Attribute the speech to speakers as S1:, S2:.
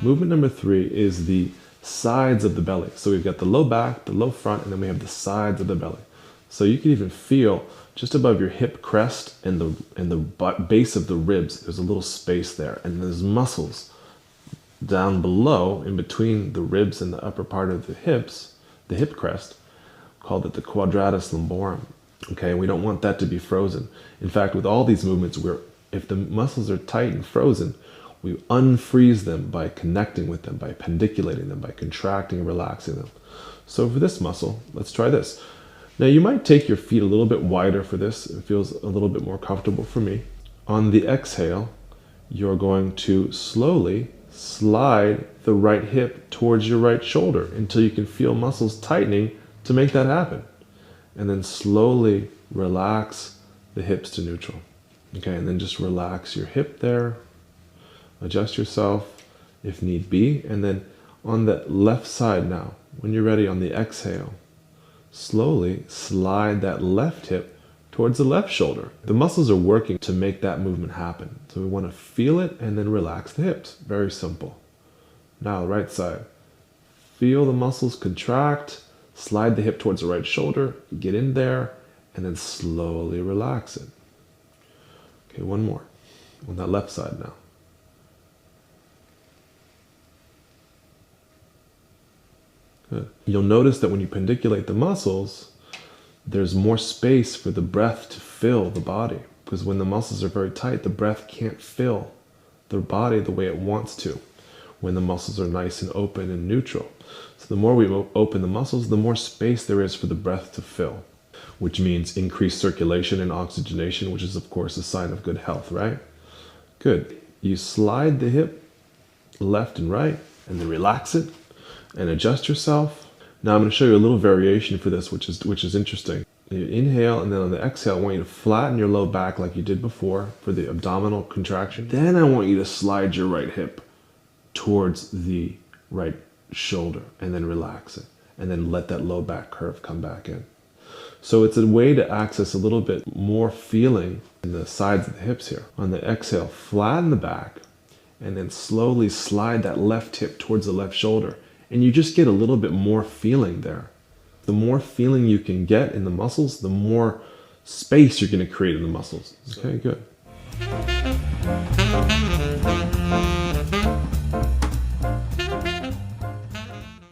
S1: Movement number 3 is the sides of the belly. So we've got the low back, the low front, and then we have the sides of the belly. So you can even feel just above your hip crest and the base of the ribs, there's a little space there, and there's muscles down below in between the ribs and the upper part of the hips, the hip crest, called it the quadratus lumborum. Okay, we don't want that to be frozen. In fact, with all these movements, if the muscles are tight and frozen, we unfreeze them by connecting with them, by pendiculating them, by contracting and relaxing them. So for this muscle, let's try this. Now you might take your feet a little bit wider for this. It feels a little bit more comfortable for me. On the exhale, you're going to slowly slide the right hip towards your right shoulder until you can feel muscles tightening to make that happen. And then slowly relax the hips to neutral. Okay, and then just relax your hip there. Adjust yourself if need be. And then on the left side now, when you're ready on the exhale, slowly slide that left hip towards the left shoulder. The muscles are working to make that movement happen. So we want to feel it and then relax the hips. Very simple. Now the right side. Feel the muscles contract, slide the hip towards the right shoulder, get in there, and then slowly relax it. Okay, one more. On that left side now. Good. You'll notice that when you pendiculate the muscles, there's more space for the breath to fill the body. Because when the muscles are very tight, the breath can't fill the body the way it wants to when the muscles are nice and open and neutral. So the more we open the muscles, the more space there is for the breath to fill, which means increased circulation and oxygenation, which is of course a sign of good health, right? Good. You slide the hip left and right and then relax it and adjust yourself. Now I'm going to show you a little variation for this, which is interesting. You inhale, and then on the exhale, I want you to flatten your low back like you did before for the abdominal contraction. Then I want you to slide your right hip towards the right shoulder and then relax it. And then let that low back curve come back in. So it's a way to access a little bit more feeling in the sides of the hips here. On the exhale, flatten the back and then slowly slide that left hip towards the left shoulder. And you just get a little bit more feeling there. The more feeling you can get in the muscles, the more space you're going to create in the muscles. Okay, good.